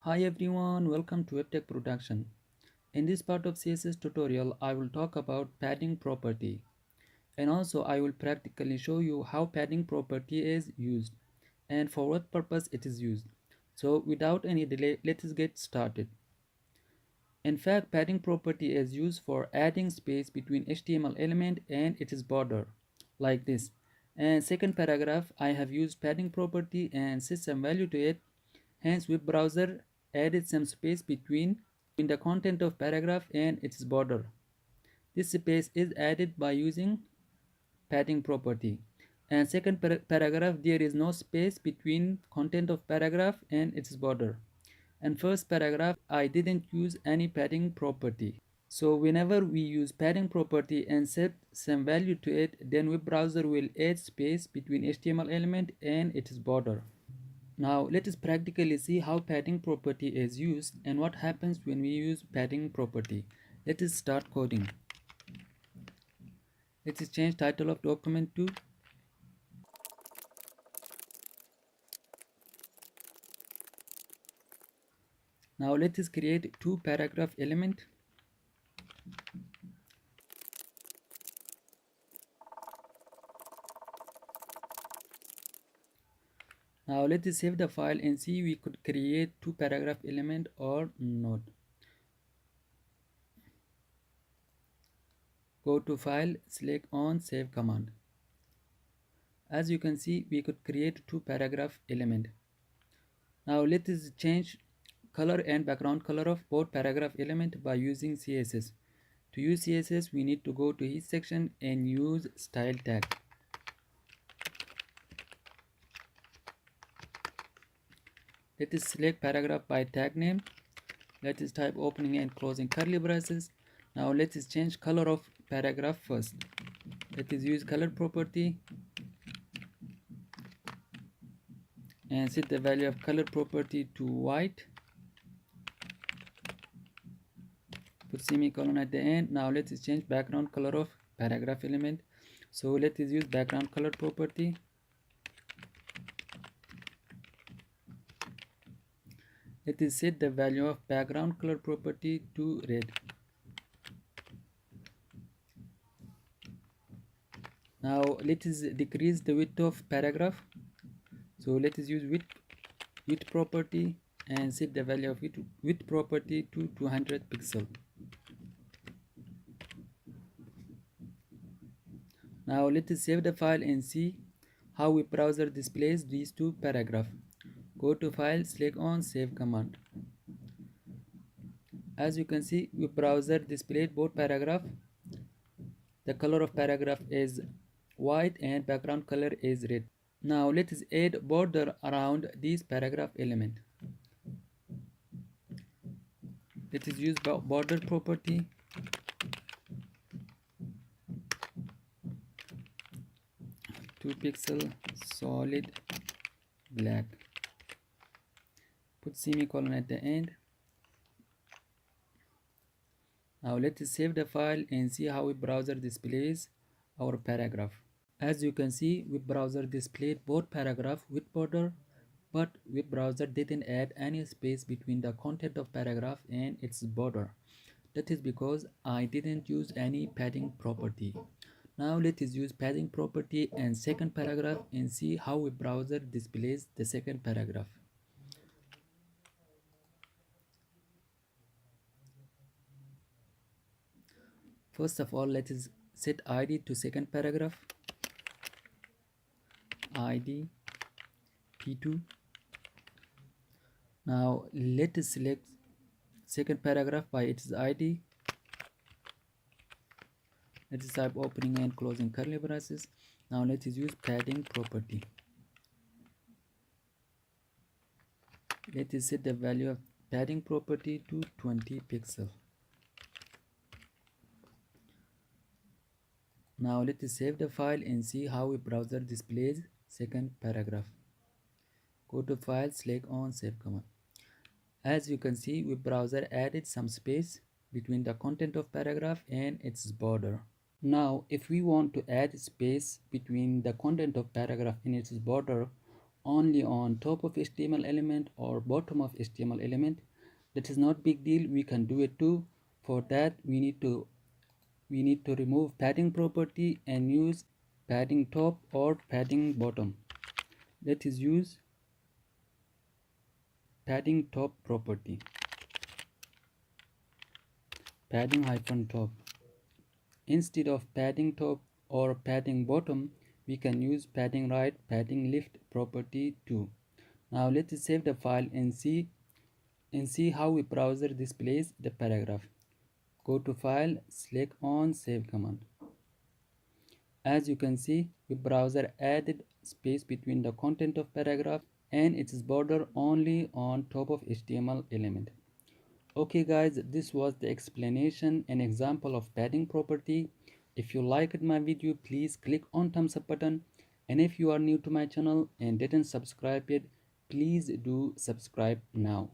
Hi everyone, welcome to WebTech Production. In this part of CSS tutorial, I will talk about padding property, and also I will practically show you how padding property is used and for what purpose it is used. So without any delay, let us get started. In fact, padding property is used for adding space between HTML element and its border, like this. And second paragraph, I have used padding property and set some value to it. Hence, web browser added some space between the content of paragraph and its border. This space is added by using padding property. And second paragraph, there is no space between content of paragraph and its border. And first paragraph, I didn't use any padding property. So whenever we use padding property and set some value to it, then web browser will add space between HTML element and its border. Now let us practically see how padding property is used and what happens when we use padding property. Let us start coding. Let us change title of document to now let us create two paragraph element. Now let us save the file and see we could create two paragraph element or not. Go to file, select on save command. As you can see, we could create two paragraph element. Now let us change color and background color of both paragraph element by using CSS. To use CSS, we need to go to each section and use style tag. Let us select paragraph by tag name. Let us type opening and closing curly braces. Now let us change color of paragraph first. Let us use color property and set the value of color property to white. Put semicolon at the end. Now let us change background color of paragraph element. So let us use background color property. Let us set the value of background color property to red. Now let us decrease the width of paragraph. So let us use width property and set the value of width property to 200 pixel. Now let us save the file and see how web browser displays these two paragraphs. Go to file, select on save command. As you can see, web browser displayed both paragraph. The color of paragraph is white and background color is red. Now let us add border around this paragraph element. Let us use border property. Two pixel solid black. Put semicolon at the end. Now let us save the file and see how web browser displays our paragraph. As you can see, web browser displayed both paragraph with border, but web browser didn't add any space between the content of paragraph and its border. That is because I didn't use any padding property. Now let us use padding property and second paragraph and see how web browser displays the second paragraph. First of all, let us set ID to second paragraph. ID P2. Now let us select second paragraph by its ID. Let us type opening and closing curly braces. Now let us use padding property. Let us set the value of padding property to 20 pixel. Now let us save the file and see how a browser displays second paragraph. Go to file, select on save command. As you can see, web browser added some space between the content of paragraph and its border. Now if we want to add space between the content of paragraph and its border only on top of HTML element or bottom of HTML element, that is not big deal, we can do it too. For that we need to remove padding property and use padding top or padding bottom. Let us use padding top property, padding hyphen top. Instead of padding top or padding bottom, we can use padding right, padding left property too. Now let's save the file and see how a browser displays the paragraph. Go to file, select on save command. As you can see, web browser added space between the content of paragraph and its border only on top of HTML element. Okay guys, this was the explanation and example of padding property. If you liked my video, please click on thumbs up button, and if you are new to my channel and didn't subscribe yet, please do subscribe now.